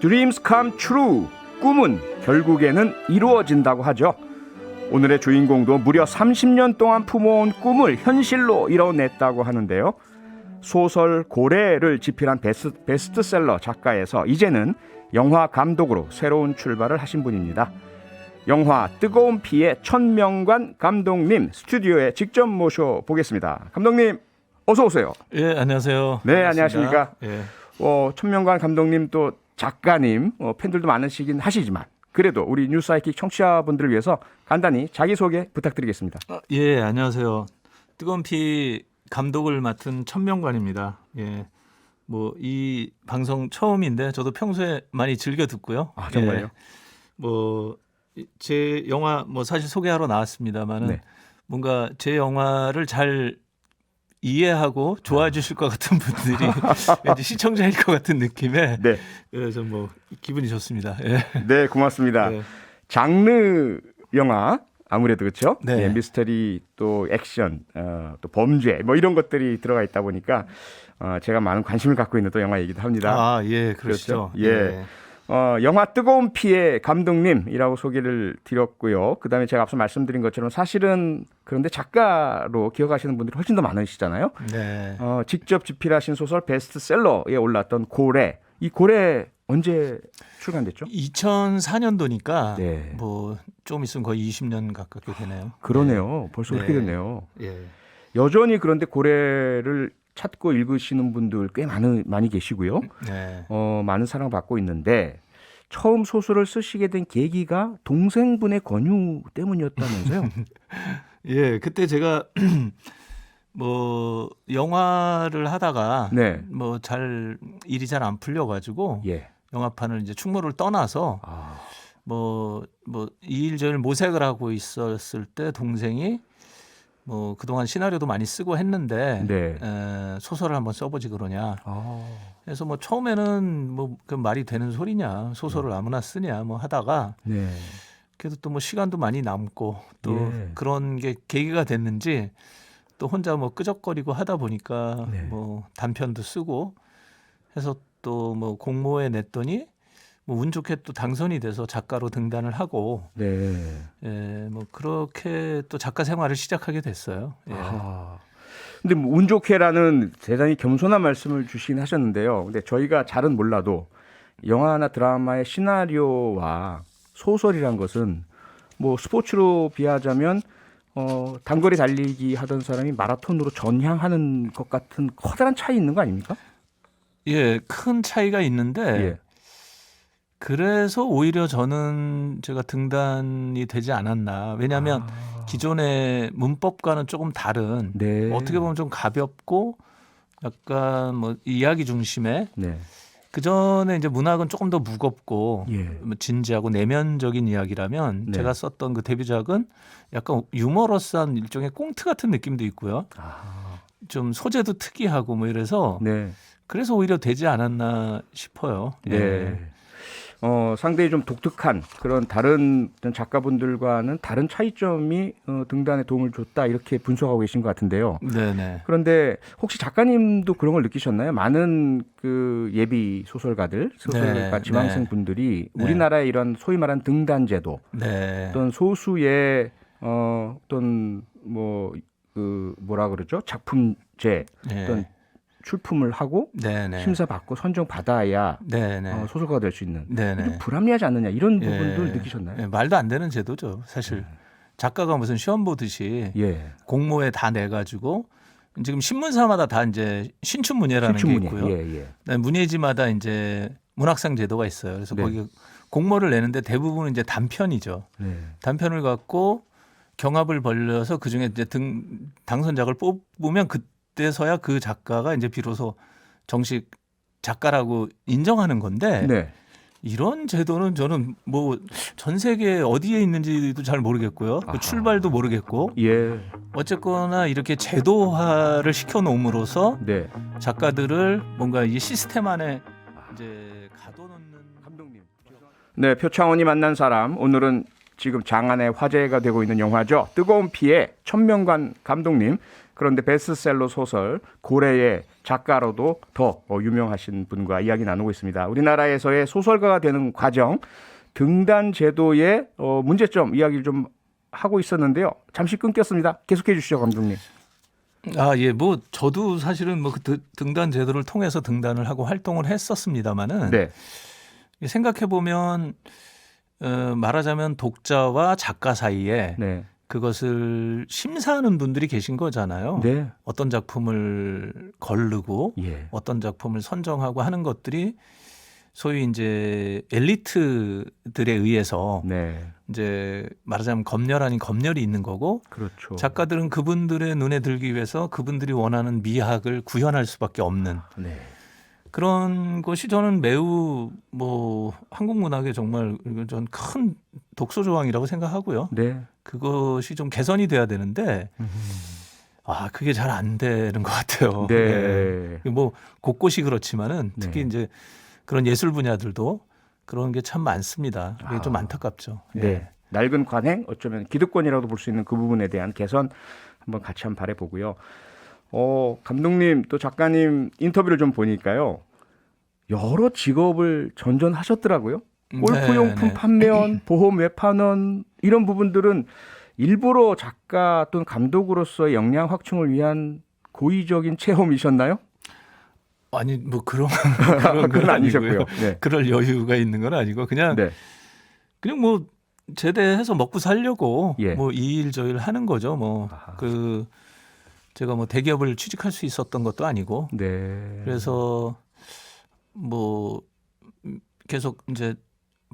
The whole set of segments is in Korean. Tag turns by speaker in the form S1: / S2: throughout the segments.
S1: Dreams come true. 꿈은 결국에는 이루어진다고 하죠. 오늘의 주인공도 무려 30년 동안 품어온 꿈을 현실로 이뤄냈다고 하는데요. 소설 고래를 집필한 베스트셀러 작가에서 이제는 영화 감독으로 새로운 출발을 하신 분입니다. 영화 뜨거운 피의 천명관 감독님 스튜디오에 직접 모셔보겠습니다. 감독님 어서 오세요.
S2: 예, 안녕하세요.
S1: 네,
S2: 반갑습니다.
S1: 안녕하십니까.
S2: 예.
S1: 천명관 감독님 또 작가님 팬들도 많으시긴 하시지만 그래도 우리 뉴스아이킥 청취자분들을 위해서 간단히 자기소개 부탁드리겠습니다.
S2: 예, 안녕하세요. 뜨거운 피 감독을 맡은 천명관입니다. 예. 뭐 이 방송 처음인데 저도 평소에 많이 즐겨 듣고요.
S1: 아, 정말요?
S2: 예. 뭐 제 영화 뭐 사실 소개하러 나왔습니다만은
S1: 네.
S2: 뭔가 제 영화를 잘 이해하고 좋아해 주실 것 같은 분들이 왠지 시청자일 것 같은 느낌에
S1: 네.
S2: 그래서 뭐 기분이 좋습니다. 예.
S1: 네, 고맙습니다.
S2: 네.
S1: 장르 영화 아무래도 그렇죠.
S2: 네.
S1: 예, 미스터리 또 액션 또 범죄 뭐 이런 것들이 들어가 있다 보니까 제가 많은 관심을 갖고 있는 또 영화이기도 합니다.
S2: 아, 예, 그렇죠.
S1: 예. 영화 뜨거운 피의 감독님이라고 소개를 드렸고요. 그다음에 제가 앞서 말씀드린 것처럼 사실은 그런데 작가로 기억하시는 분들이 훨씬 더 많으시잖아요.
S2: 네.
S1: 직접 집필하신 소설 베스트셀러에 올랐던 고래. 이 고래 언제 출간됐죠?
S2: 2004년도니까
S1: 네.
S2: 뭐 좀 있으면 거의 20년 가깝게 되네요.
S1: 그러네요. 벌써
S2: 네.
S1: 그렇게 됐네요.
S2: 예.
S1: 여전히 그런데 고래를 찾고 읽으시는 분들 꽤 많이 계시고요.
S2: 네.
S1: 많은 사랑받고 있는데 처음 소설을 쓰시게 된 계기가 동생분의 권유 때문이었다면서요?
S2: 예, 그때 제가 뭐 영화를 하다가
S1: 네.
S2: 뭐 일이 잘 안 풀려 가지고
S1: 예.
S2: 영화판을 이제 충무를 떠나서 뭐 이 일 저 일 모색을 하고 있었을 때 동생이 뭐 그동안 시나리오도 많이 쓰고 했는데
S1: 네.
S2: 소설을 한번 써보지 그러냐. 그래서 뭐 처음에는 뭐 그 말이 되는 소리냐, 소설을 아무나 쓰냐 뭐 하다가
S1: 네.
S2: 그래도 또 뭐 시간도 많이 남고 또
S1: 예.
S2: 그런 게 계기가 됐는지 또 혼자 뭐 끄적거리고 하다 보니까
S1: 네.
S2: 뭐 단편도 쓰고 해서 또 뭐 공모에 냈더니 뭐 운 좋게 또 당선이 돼서 작가로 등단을 하고
S1: 네.
S2: 예, 뭐 그렇게 또 작가 생활을 시작하게 됐어요. 예.
S1: 근데 뭐 운 좋게라는 대단히 겸손한 말씀을 주시긴 하셨는데요. 근데 저희가 잘은 몰라도 영화나 드라마의 시나리오와 소설이란 것은 뭐 스포츠로 비하자면 단거리 달리기 하던 사람이 마라톤으로 전향하는 것 같은 커다란 차이 있는 거 아닙니까?
S2: 예, 큰 차이가 있는데
S1: 예.
S2: 그래서 오히려 저는 제가 등단이 되지 않았나. 왜냐하면 기존의 문법과는 조금 다른
S1: 네.
S2: 어떻게 보면 좀 가볍고 약간 뭐 이야기 중심의
S1: 네.
S2: 그 전에 이제 문학은 조금 더 무겁고
S1: 예.
S2: 뭐 진지하고 내면적인 이야기라면
S1: 네.
S2: 제가 썼던 그 데뷔작은 약간 유머러스한 일종의 꽁트 같은 느낌도 있고요. 좀 소재도 특이하고 뭐 이래서
S1: 네.
S2: 그래서 오히려 되지 않았나 싶어요.
S1: 네. 상당히 좀 독특한 그런 다른 작가분들과는 다른 차이점이 등단에 도움을 줬다 이렇게 분석하고 계신 것 같은데요.
S2: 네네.
S1: 그런데 혹시 작가님도 그런 걸 느끼셨나요? 많은 그 예비 소설가
S2: 네,
S1: 지망생 분들이
S2: 네.
S1: 우리나라의 이런 소위 말하는 등단 제도
S2: 네.
S1: 어떤 소수의 어떤 뭐 그 뭐라 그러죠? 작품제
S2: 네.
S1: 어떤 출품을 하고
S2: 네네.
S1: 심사받고 선정받아야
S2: 네네.
S1: 소설가가 될 수 있는
S2: 네네.
S1: 좀 불합리하지 않느냐 이런
S2: 예.
S1: 부분들 느끼셨나요?
S2: 예, 말도 안 되는 제도죠. 사실 작가가 무슨 시험 보듯이
S1: 예.
S2: 공모에 다 내가지고 지금 신문사마다 다 이제 신춘문예라는 게 있고요.
S1: 예.
S2: 그다음에 문예지마다 이제 문학상 제도가 있어요. 그래서
S1: 네.
S2: 거기 공모를 내는데 대부분은 이제 단편이죠.
S1: 네.
S2: 단편을 갖고 경합을 벌려서 그 중에 이제 당선작을 뽑으면 그때서야 그 작가가 이제 비로소 정식 작가라고 인정하는 건데
S1: 네.
S2: 이런 제도는 저는 뭐 전 세계 어디에 있는지도 잘 모르겠고요. 그 출발도 모르겠고
S1: 예.
S2: 어쨌거나 이렇게 제도화를 시켜놓음으로써
S1: 네.
S2: 작가들을 뭔가 이 시스템 안에 이제 가둬놓는
S1: 감독님. 네, 표창원이 만난 사람 오늘은 지금 장안의 화제가 되고 있는 영화죠. 뜨거운 피의 천명관 감독님. 그런데 베스트셀러 소설 고래의 작가로도 더 유명하신 분과 이야기 나누고 있습니다. 우리나라에서의 소설가가 되는 과정, 등단 제도의 문제점 이야기를 좀 하고 있었는데요. 잠시 끊겼습니다. 계속해 주시죠, 감독님.
S2: 예, 뭐 저도 사실은 뭐 그 등단 제도를 통해서 등단을 하고 활동을 했었습니다만은
S1: 네.
S2: 생각해 보면 말하자면 독자와 작가 사이에
S1: 네.
S2: 그것을 심사하는 분들이 계신 거잖아요.
S1: 네.
S2: 어떤 작품을 거르고
S1: 예.
S2: 어떤 작품을 선정하고 하는 것들이 소위 이제 엘리트들에 의해서
S1: 네.
S2: 이제 말하자면 검열 아닌 검열이 있는 거고
S1: 그렇죠.
S2: 작가들은 그분들의 눈에 들기 위해서 그분들이 원하는 미학을 구현할 수밖에 없는
S1: 네.
S2: 그런 것이 저는 매우 뭐 한국 문학의 정말 전 큰 독소 조항이라고 생각하고요.
S1: 네.
S2: 그것이 좀 개선이 돼야 되는데 그게 잘 안 되는 것 같아요.
S1: 네.
S2: 예. 뭐 곳곳이 그렇지만은 특히
S1: 네.
S2: 이제 그런 예술 분야들도 그런 게 참 많습니다. 그게 좀 안타깝죠. 예.
S1: 네. 낡은 관행, 어쩌면 기득권이라도 볼 수 있는 그 부분에 대한 개선 한번 같이 한번 바라보고요. 감독님 또 작가님 인터뷰를 좀 보니까요. 여러 직업을 전전하셨더라고요. 골프용품
S2: 네.
S1: 판매원, 보험 외판원 이런 부분들은 일부러 작가 또는 감독으로서의 역량 확충을 위한 고의적인 체험이셨나요?
S2: 아니 뭐 그런
S1: 그건
S2: 건
S1: 아니셨고요.
S2: 아니고요.
S1: 네.
S2: 그럴 여유가 있는 건 아니고 그냥
S1: 네.
S2: 뭐 제대해서 먹고 살려고
S1: 예.
S2: 뭐 이 일 저 일 하는 거죠. 뭐
S1: 아하.
S2: 제가 뭐 대기업을 취직할 수 있었던 것도 아니고
S1: 네.
S2: 그래서 뭐 계속 이제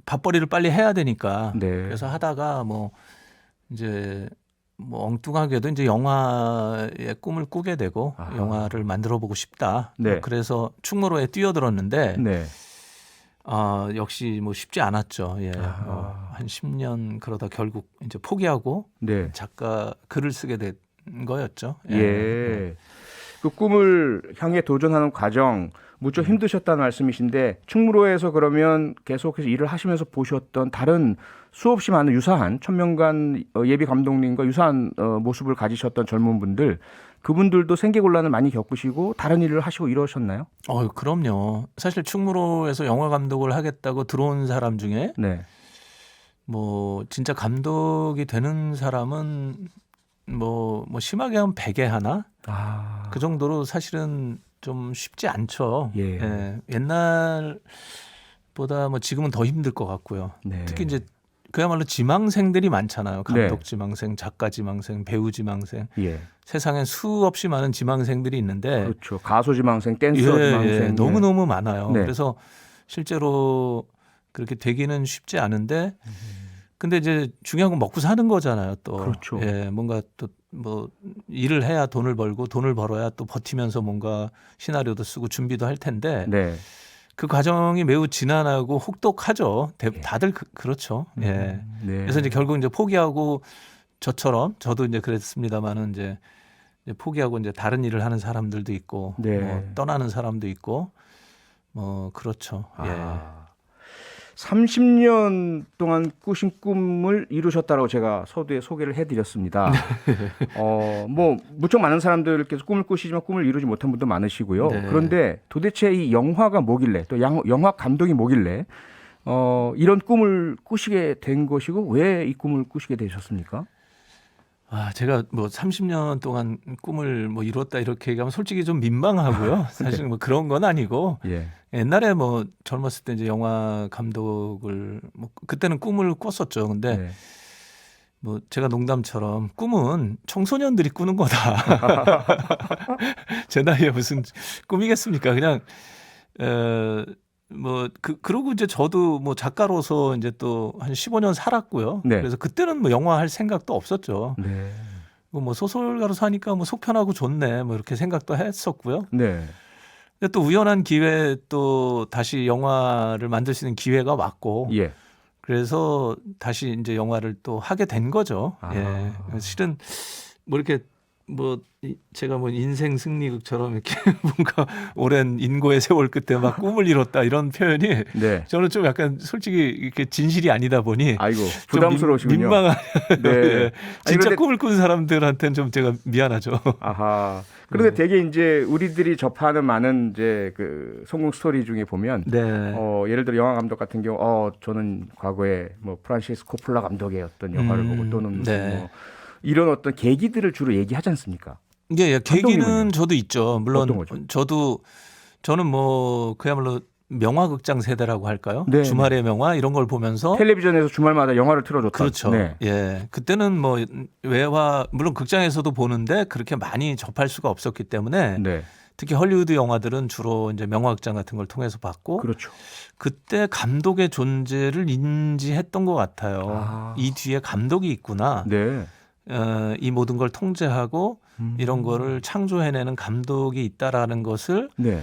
S2: 밥벌이를 빨리 해야 되니까
S1: 네.
S2: 그래서 하다가 뭐 이제 뭐 엉뚱하게도 이제 영화의 꿈을 꾸게 되고
S1: 아하.
S2: 영화를 만들어 보고 싶다.
S1: 네.
S2: 그래서 충무로에 뛰어들었는데
S1: 네.
S2: 역시 뭐 쉽지 않았죠. 예. 한 10년 그러다 결국 이제 포기하고
S1: 네.
S2: 작가 글을 쓰게 된 거였죠.
S1: 예. 그 꿈을 향해 도전하는 과정 무척 힘드셨다는 말씀이신데 충무로에서 그러면 계속해서 일을 하시면서 보셨던 다른 수없이 많은 유사한 천명관 예비 감독님과 유사한 모습을 가지셨던 젊은 분들 그분들도 생계곤란을 많이 겪으시고 다른 일을 하시고 이러셨나요?
S2: 그럼요. 사실 충무로에서 영화 감독을 하겠다고 들어온 사람 중에
S1: 네.
S2: 뭐 진짜 감독이 되는 사람은 뭐 심하게 하면 100에 하나? 그 정도로 사실은 좀 쉽지 않죠.
S1: 예.
S2: 옛날보다 뭐 지금은 더 힘들 것 같고요.
S1: 네.
S2: 특히 이제 그야말로 지망생들이 많잖아요. 감독
S1: 네.
S2: 지망생, 작가 지망생, 배우 지망생.
S1: 예.
S2: 세상엔 수없이 많은 지망생들이 있는데
S1: 그렇죠. 가수 지망생, 댄서 지망생
S2: 너무너무 많아요.
S1: 네.
S2: 그래서 실제로 그렇게 되기는 쉽지 않은데 근데 이제 중요한 건 먹고 사는 거잖아요. 또
S1: 그렇죠.
S2: 뭔가 또 뭐 일을 해야 돈을 벌고 돈을 벌어야 또 버티면서 뭔가 시나리오도 쓰고 준비도 할 텐데
S1: 네.
S2: 그 과정이 매우 지난하고 혹독하죠. 다들 그렇죠. 예.
S1: 네.
S2: 그래서 이제 결국 이제 포기하고 저처럼 저도 이제 그랬습니다만은 이제 포기하고 이제 다른 일을 하는 사람들도 있고
S1: 네.
S2: 뭐 떠나는 사람도 있고 뭐 그렇죠. 예.
S1: 30년 동안 꾸신 꿈을 이루셨다고 제가 서두에 소개를 해드렸습니다. 뭐 무척 많은 사람들께서 꿈을 꾸시지만 꿈을 이루지 못한 분도 많으시고요.
S2: 네.
S1: 그런데 도대체 이 영화가 뭐길래 또 영화 감독이 뭐길래 이런 꿈을 꾸시게 된 것이고 왜 이 꿈을 꾸시게 되셨습니까?
S2: 제가 뭐 30년 동안 꿈을 뭐 이뤘다 이렇게 얘기하면 솔직히 좀 민망하고요. 사실 뭐 그런 건 아니고
S1: 예.
S2: 옛날에 뭐 젊었을 때 이제 영화 감독을 뭐 그때는 꿈을 꿨었죠. 근데
S1: 네.
S2: 뭐 제가 농담처럼 꿈은 청소년들이 꾸는 거다. 제 나이에 무슨 꿈이겠습니까? 그냥 그러고 이제 저도 뭐 작가로서 이제 또 한 15년 살았고요.
S1: 네.
S2: 그래서 그때는 뭐 영화 할 생각도 없었죠.
S1: 네.
S2: 뭐 소설가로서 하니까 뭐 속 편하고 좋네. 뭐 이렇게 생각도 했었고요.
S1: 네.
S2: 근데 또 우연한 기회에 또 다시 영화를 만들 수 있는 기회가 왔고
S1: 예.
S2: 그래서 다시 이제 영화를 또 하게 된 거죠. 예. 실은 뭐 이렇게 제가 뭐 인생 승리극처럼 이렇게 뭔가 오랜 인고의 세월 끝에 막 꿈을 이뤘다 이런 표현이
S1: 네.
S2: 저는 좀 약간 솔직히 이렇게 진실이 아니다 보니
S1: 아이고
S2: 좀
S1: 부담스러우시군요.
S2: 민망한
S1: 네.
S2: 예.
S1: 아니,
S2: 진짜
S1: 그런데-
S2: 꿈을 꾼 사람들한테는 좀 제가 미안하죠.
S1: 아하. 그런데 되게 이제 우리들이 접하는 많은 이제 그 성공 스토리 중에 보면
S2: 네.
S1: 예를 들어 영화 감독 같은 경우 저는 과거에 뭐 프란시스 코폴라 감독의 어떤 영화를 보고 또는 무슨
S2: 네.
S1: 뭐 이런 어떤 계기들을 주로 얘기하지 않습니까?
S2: 예, 계기는
S1: 감독님은요?
S2: 저도 있죠. 물론
S1: 어떤 거죠?
S2: 저는 뭐 그야말로 명화극장 세대라고 할까요?
S1: 네,
S2: 주말의 명화 이런 걸 보면서
S1: 텔레비전에서 주말마다 영화를 틀어줬다.
S2: 그렇죠.
S1: 네.
S2: 예. 그때는 뭐 외화 물론 극장에서도 보는데 그렇게 많이 접할 수가 없었기 때문에
S1: 네.
S2: 특히 헐리우드 영화들은 주로 이제 명화극장 같은 걸 통해서 봤고
S1: 그렇죠.
S2: 그때 감독의 존재를 인지했던 것 같아요.
S1: 아.
S2: 이 뒤에 감독이 있구나.
S1: 네.
S2: 이 모든 걸 통제하고 이런 거를 창조해내는 감독이 있다라는 것을
S1: 네.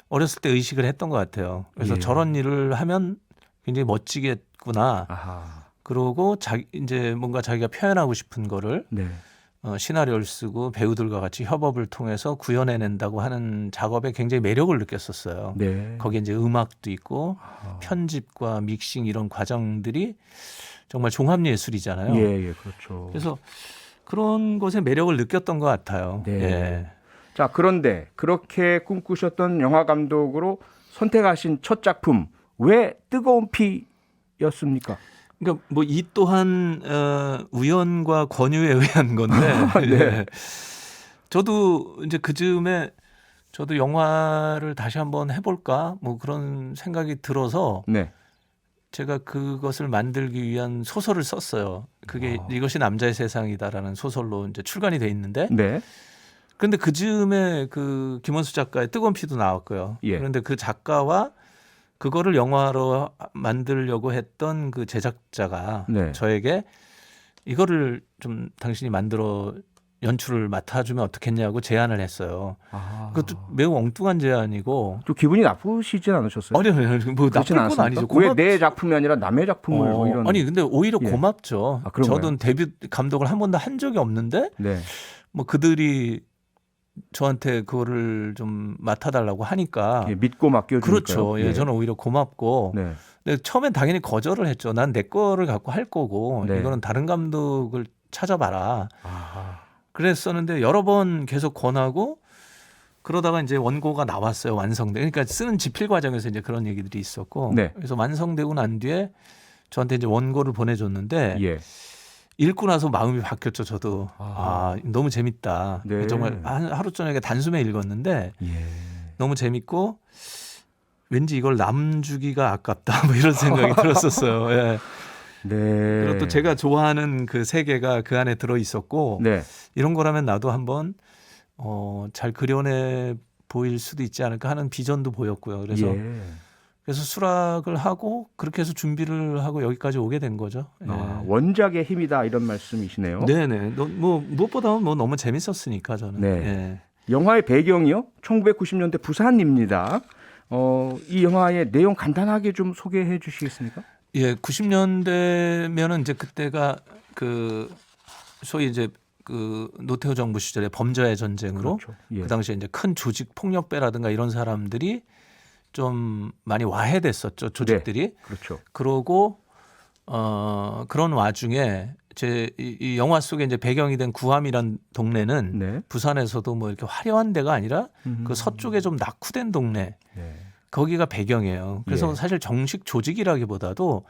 S2: 어렸을 때 의식을 했던 것 같아요. 그래서
S1: 예.
S2: 저런 일을 하면 굉장히 멋지겠구나.
S1: 아하.
S2: 그러고 이제 뭔가 자기가 표현하고 싶은 거를
S1: 네.
S2: 시나리오를 쓰고 배우들과 같이 협업을 통해서 구현해낸다고 하는 작업에 굉장히 매력을 느꼈었어요.
S1: 네.
S2: 거기에 이제 음악도 있고
S1: 아.
S2: 편집과 믹싱 이런 과정들이 정말 종합예술이잖아요.
S1: 예, 그렇죠.
S2: 그래서 그런 것에 매력을 느꼈던 것 같아요.
S1: 네.
S2: 예.
S1: 자, 그런데 그렇게 꿈꾸셨던 영화 감독으로 선택하신 첫 작품 왜 뜨거운 피였습니까?
S2: 그러니까 뭐 이 또한 우연과 권유에 의한 건데
S1: 네.
S2: 예. 저도 이제 그 즈음에 저도 영화를 다시 한번 해볼까 뭐 그런 생각이 들어서
S1: 네.
S2: 제가 그것을 만들기 위한 소설을 썼어요. 그게 이것이 남자의 세상이다라는 소설로 이제 출간이 돼 있는데
S1: 네.
S2: 그런데 그 즈음에 그 김원수 작가의 뜨거운 피도 나왔고요.
S1: 예.
S2: 그런데 그 작가와 그거를 영화로 만들려고 했던 그 제작자가
S1: 네.
S2: 저에게 이거를 좀 당신이 만들어 연출을 맡아주면 어떻겠냐고 제안을 했어요.
S1: 아.
S2: 그것도 매우 엉뚱한 제안이고
S1: 좀 기분이 나쁘시진 않으셨어요?
S2: 아니요, 뭐
S1: 그렇진
S2: 나쁠 건
S1: 않았습니까?
S2: 아니죠.
S1: 왜 내 작품이 아니라 남의 작품을 뭐 이런?
S2: 아니 근데 오히려
S1: 예.
S2: 고맙죠.
S1: 아, 그런가요?
S2: 저는 데뷔 감독을 한 번도 한 적이 없는데
S1: 네.
S2: 뭐 그들이 저한테 그거를 좀 맡아달라고 하니까
S1: 예, 믿고 맡겨주니까요.
S2: 그렇죠. 예, 저는 오히려 고맙고
S1: 네.
S2: 근데 처음엔 당연히 거절을 했죠. 난 내 거를 갖고 할 거고
S1: 네.
S2: 이거는 다른 감독을 찾아봐라.
S1: 아하.
S2: 그랬었는데 여러 번 계속 권하고 그러다가 이제 원고가 나왔어요. 완성돼. 그러니까 쓰는 집필 과정에서 이제 그런 얘기들이 있었고
S1: 네.
S2: 그래서 완성되고 난 뒤에 저한테 이제 원고를 보내줬는데
S1: 예.
S2: 읽고 나서 마음이 바뀌었죠. 저도
S1: 아.
S2: 너무 재밌다.
S1: 네.
S2: 정말 하루 저녁에 단숨에 읽었는데
S1: 예.
S2: 너무 재밌고 왠지 이걸 남주기가 아깝다. 뭐 이런 생각이 들었었어요. 예.
S1: 네.
S2: 그리고 또 제가 좋아하는 그 세계가 그 안에 들어 있었고
S1: 네.
S2: 이런 거라면 나도 한번 잘 그려내 보일 수도 있지 않을까 하는 비전도 보였고요. 그래서
S1: 예.
S2: 수락을 하고 그렇게 해서 준비를 하고 여기까지 오게 된 거죠. 예.
S1: 원작의 힘이다 이런 말씀이시네요.
S2: 네네. 뭐 무엇보다 뭐 너무 재밌었으니까 저는.
S1: 네.
S2: 예.
S1: 영화의 배경이요? 1990년대 부산입니다. 이 영화의 내용 간단하게 좀 소개해 주시겠습니까?
S2: 예, 90년대면은 이제 그때가 그 소위 이제 그 노태우 정부 시절에 범죄의 전쟁으로
S1: 그렇죠. 예.
S2: 그 당시에 이제 큰 조직 폭력배라든가 이런 사람들이 좀 많이 와해됐었죠, 조직들이.
S1: 그렇죠.
S2: 그러고 그런 와중에 이 영화 속에 이제 배경이 된 구암이란 동네는
S1: 네.
S2: 부산에서도 뭐 이렇게 화려한 데가 아니라 그 서쪽에 좀 낙후된 동네.
S1: 네.
S2: 거기가 배경이에요. 그래서
S1: 예.
S2: 사실 정식 조직이라기보다도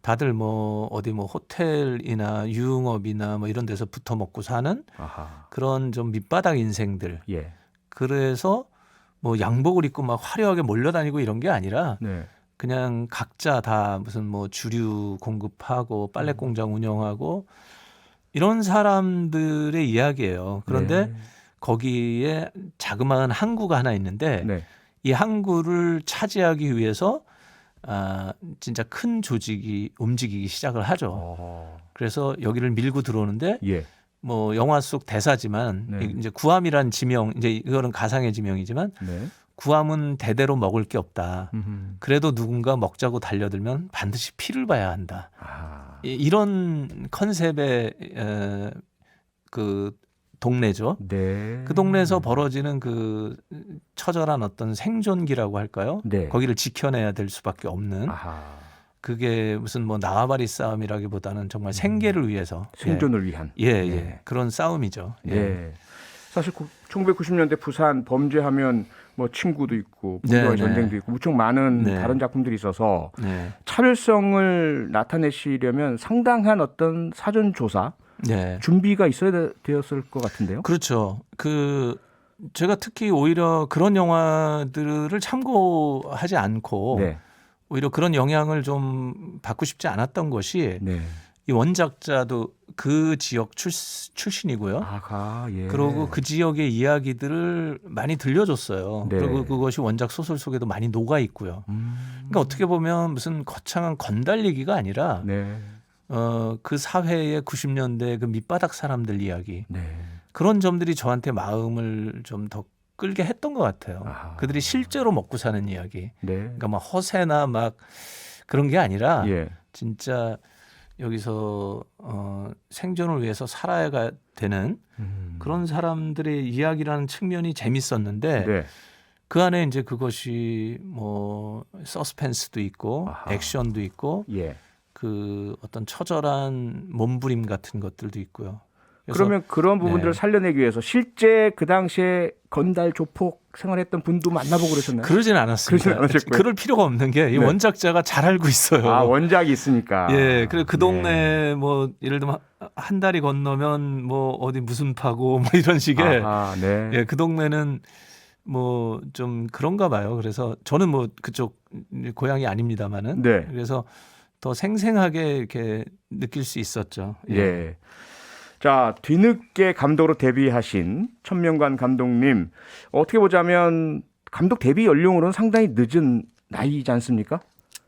S2: 다들 뭐 어디 뭐 호텔이나 유흥업이나 뭐 이런 데서 붙어 먹고 사는
S1: 아하.
S2: 그런 좀 밑바닥 인생들.
S1: 예.
S2: 그래서 뭐 양복을 입고 막 화려하게 몰려다니고 이런 게 아니라
S1: 네.
S2: 그냥 각자 다 무슨 뭐 주류 공급하고 빨래 공장 운영하고 이런 사람들의 이야기예요. 그런데 거기에 자그마한 항구가 하나 있는데
S1: 네.
S2: 이 항구를 차지하기 위해서 진짜 큰 조직이 움직이기 시작을 하죠. 그래서 여기를 밀고 들어오는데
S1: 예.
S2: 뭐 영화 속 대사지만
S1: 네.
S2: 이제 구암이란 지명 이제 이거는 가상의 지명이지만
S1: 네.
S2: 구암은 대대로 먹을 게 없다.
S1: 음흠.
S2: 그래도 누군가 먹자고 달려들면 반드시 피를 봐야 한다.
S1: 아.
S2: 이런 컨셉의 그 동네죠.
S1: 네.
S2: 그 동네에서 벌어지는 그 처절한 어떤 생존기라고 할까요?
S1: 네.
S2: 거기를 지켜내야 될 수밖에 없는
S1: 아하.
S2: 그게 무슨 뭐 나와바리 싸움이라기보다는 정말 생계를 위해서
S1: 생존을 위한.
S2: 예,
S1: 네.
S2: 그런 싸움이죠. 예.
S1: 네. 사실 1990년대 부산 범죄하면 뭐 친구도 있고
S2: 네,
S1: 분노의
S2: 네.
S1: 전쟁도 있고 무척 많은
S2: 네.
S1: 다른 작품들이 있어서
S2: 네.
S1: 차별성을 나타내시려면 상당한 어떤 사전 조사
S2: 네.
S1: 준비가 있어야 되었을 것 같은데요.
S2: 그렇죠. 제가 특히 오히려 그런 영화들을 참고하지 않고
S1: 네.
S2: 오히려 그런 영향을 좀 받고 싶지 않았던 것이
S1: 네.
S2: 이 원작자도 그 지역 출신이고요.
S1: 아가 예.
S2: 그리고 그 지역의 이야기들을 많이 들려줬어요.
S1: 네.
S2: 그리고 그것이 원작 소설 속에도 많이 녹아 있고요. 그러니까 어떻게 보면 무슨 거창한 건달얘기가 아니라
S1: 네.
S2: 그 사회의 90년대 그 밑바닥 사람들 이야기
S1: 네.
S2: 그런 점들이 저한테 마음을 좀 더 끌게 했던 것 같아요.
S1: 아하.
S2: 그들이 실제로 먹고 사는 이야기.
S1: 네.
S2: 그러니까 막 허세나 막 그런 게 아니라
S1: 예.
S2: 진짜 여기서 생존을 위해서 살아야 되는 그런 사람들의 이야기라는 측면이 재밌었는데
S1: 네.
S2: 그 안에 이제 그것이 뭐 서스펜스도 있고
S1: 아하.
S2: 액션도 있고
S1: 예.
S2: 그 어떤 처절한 몸부림 같은 것들도 있고요. 그래서
S1: 그러면 그런 부분들을
S2: 네.
S1: 살려내기 위해서 실제 그 당시에 건달 조폭 생활했던 분도 만나보고 그러셨나요?
S2: 그러진 않았습니다.
S1: 그러진 않으셨고요.
S2: 그럴 필요가 없는 게 이
S1: 네.
S2: 원작자가 잘 알고 있어요.
S1: 아 원작이 있으니까.
S2: 예, 그리고 그
S1: 네.
S2: 동네 뭐 예를 들면 한 달이 건너면 뭐 어디 무슨 파고 뭐 이런 식의
S1: 아하, 네.
S2: 예, 그 동네는 뭐 좀 그런가 봐요. 그래서 저는 뭐 그쪽 고향이 아닙니다만은
S1: 네.
S2: 그래서 더 생생하게 이렇게 느낄 수 있었죠.
S1: 예. 자, 뒤늦게 감독으로 데뷔하신 천명관 감독님, 어떻게 보자면 감독 데뷔 연령으로는 상당히 늦은 나이지 않습니까?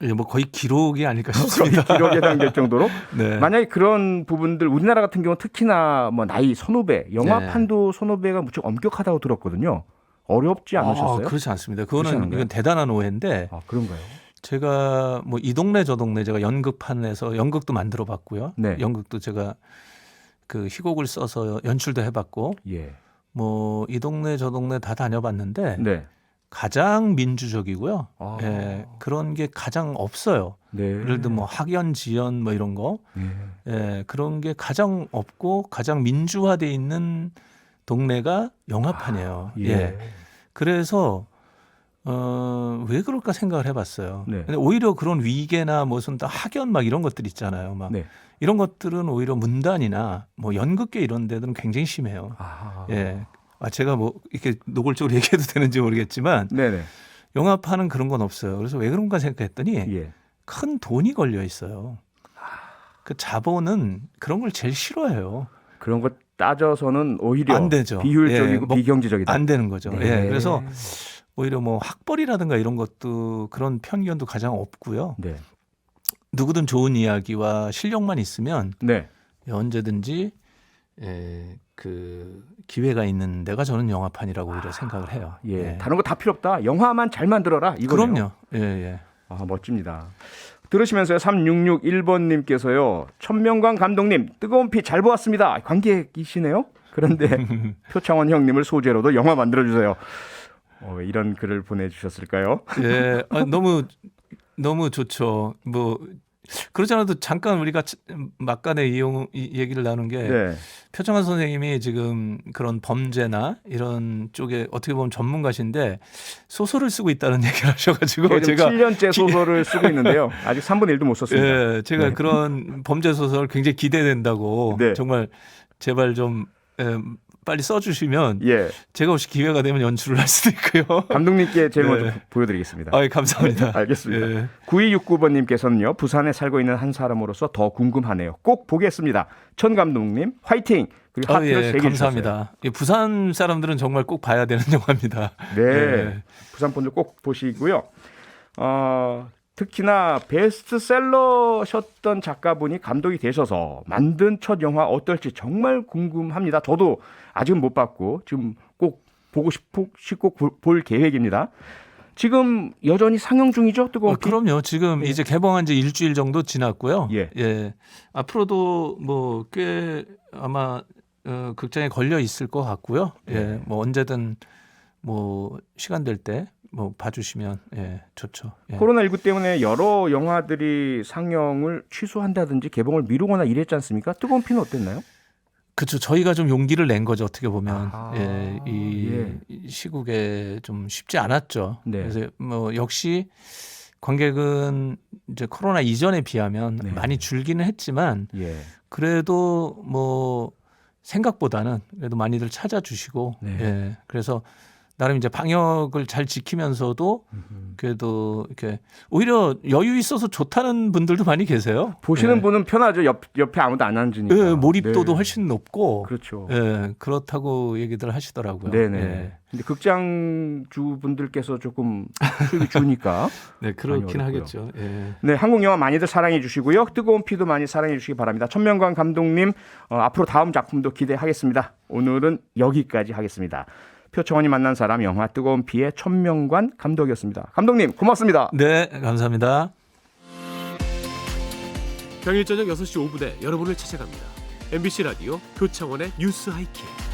S2: 예, 뭐 거의 기록이 아닐까 싶습니다.
S1: 기록에 해당될 정도로.
S2: 네.
S1: 만약에 그런 부분들 우리나라 같은 경우 특히나 뭐 나이 선후배, 영화판도 선후배가 무척 엄격하다고 들었거든요. 어렵지 않으셨어요?
S2: 그렇지 않습니다.
S1: 그렇지
S2: 그거는
S1: 않은가요?
S2: 이건 대단한 오해인데
S1: 아, 그런가요?
S2: 제가 뭐 이 동네 저 동네 제가 연극판에서 연극도 만들어 봤고요.
S1: 네.
S2: 연극도 제가 그 희곡을 써서 연출도 해봤고
S1: 예.
S2: 뭐 이 동네 저 동네 다 다녀봤는데
S1: 네.
S2: 가장 민주적이고요.
S1: 아.
S2: 예, 그런 게 가장 없어요.
S1: 네.
S2: 예를 들어 뭐 학연 지연 뭐 이런 거
S1: 예.
S2: 예, 그런 게 가장 없고 가장 민주화돼 있는 동네가 영화판이에요.
S1: 예.
S2: 예. 그래서 왜 그럴까 생각을 해봤어요.
S1: 네.
S2: 근데 오히려 그런 위계나 무슨 다 학연 막 이런 것들 있잖아요. 막
S1: 네.
S2: 이런 것들은 오히려 문단이나 뭐 연극계 이런 데들은 굉장히 심해요.
S1: 아.
S2: 예. 제가 뭐 이렇게 노골적으로 얘기해도 되는지 모르겠지만
S1: 네네.
S2: 영화판은 그런 건 없어요. 그래서 왜 그런가 생각했더니
S1: 예.
S2: 큰 돈이 걸려 있어요. 그 자본은 그런 걸 제일 싫어해요.
S1: 그런 거 따져서는 오히려
S2: 안 되죠.
S1: 비효율적이고
S2: 예, 뭐
S1: 비경제적이다.
S2: 안 되는 거죠.
S1: 네.
S2: 예. 그래서 오히려 뭐 학벌이라든가 이런 것도 그런 편견도 가장 없고요.
S1: 네.
S2: 누구든 좋은 이야기와 실력만 있으면
S1: 네.
S2: 언제든지 그 기회가 있는 데가 저는 영화판이라고 오히려 생각을 해요.
S1: 예. 다른 거 다 필요 없다. 영화만 잘 만들어라. 이거네요.
S2: 그럼요. 예, 예.
S1: 아, 멋집니다. 들으시면서요. 3661번님께서요. 천명관 감독님 뜨거운 피 잘 보았습니다. 관객이시네요. 그런데 표창원 형님을 소재로도 영화 만들어주세요. 이런 글을 보내주셨을까요?
S2: 예, 너무 좋죠. 뭐 그러지 않아도 잠깐 우리가 막간에 이 얘기를 나눈 게
S1: 네.
S2: 표창원 선생님이 지금 그런 범죄나 이런 쪽에 어떻게 보면 전문가신데 소설을 쓰고 있다는 얘기를 하셔가지고 제가
S1: 7년째 소설을 쓰고 있는데요. 아직 3분의 1도 못 썼습니다.
S2: 예, 제가
S1: 네.
S2: 그런 범죄 소설 굉장히 기대된다고
S1: 네.
S2: 정말 제발 좀 빨리 써주시면
S1: 예.
S2: 제가 혹시 기회가 되면 연출을 할 수도 있고요.
S1: 감독님께 제일
S2: 네.
S1: 먼저 보여드리겠습니다.
S2: 감사합니다.
S1: 알겠습니다.
S2: 예.
S1: 9269번님께서는요. 부산에 살고 있는 한 사람으로서 더 궁금하네요. 꼭 보겠습니다. 천 감독님 화이팅! 그리고 하트를
S2: 예,
S1: 3개
S2: 감사합니다. 예, 부산 사람들은 정말 꼭 봐야 되는 영화입니다.
S1: 주셨어요. 네.
S2: 예.
S1: 부산 분들 꼭 보시고요. 특히나 베스트셀러셨던 작가분이 감독이 되셔서 만든 첫 영화 어떨지 정말 궁금합니다. 저도 아직은 못 봤고 지금 꼭 보고 싶고 볼 계획입니다. 지금 여전히 상영 중이죠? 뜨거운 피?
S2: 그럼요. 지금 이제 개봉한 지 일주일 정도 지났고요.
S1: 예.
S2: 앞으로도 뭐 꽤 아마 극장에 걸려 있을 것 같고요.
S1: 네.
S2: 예, 뭐 언제든 뭐 시간 될 때 뭐 봐주시면 예, 좋죠. 예.
S1: 코로나19 때문에 여러 영화들이 상영을 취소한다든지 개봉을 미루거나 이랬지 않습니까? 뜨거운 피는 어땠나요?
S2: 그렇죠. 저희가 좀 용기를 낸 거죠. 어떻게 보면
S1: 아하,
S2: 예, 이 시국에 좀 쉽지 않았죠.
S1: 네.
S2: 그래서 뭐 역시 관객은 이제 코로나 이전에 비하면
S1: 네.
S2: 많이 줄기는 했지만
S1: 예.
S2: 그래도 뭐 생각보다는 그래도 많이들 찾아주시고
S1: 네.
S2: 예, 그래서 나름 이제 방역을 잘 지키면서도 그래도 이렇게 오히려 여유 있어서 좋다는 분들도 많이 계세요.
S1: 보시는
S2: 예.
S1: 분은 편하죠. 옆에 아무도 안 앉으니까.
S2: 예, 몰입도도
S1: 네.
S2: 훨씬 높고
S1: 그렇죠.
S2: 예, 그렇다고 얘기들 하시더라고요.
S1: 네네.
S2: 예.
S1: 근데 극장주 분들께서 조금 수입이 주니까.
S2: 네, 그렇긴
S1: 어렵고요.
S2: 하겠죠. 예.
S1: 네, 한국 영화 많이들 사랑해 주시고요. 뜨거운 피도 많이 사랑해 주시기 바랍니다. 천명관 감독님 앞으로 다음 작품도 기대하겠습니다. 오늘은 여기까지 하겠습니다. 표창원이 만난 사람 영화 뜨거운 피의 천명관 감독이었습니다. 감독님 고맙습니다.
S2: 네, 감사합니다.
S3: 평일 저녁 6시 5분에 여러분을 찾아갑니다. MBC 라디오 표창원의 뉴스 하이킥.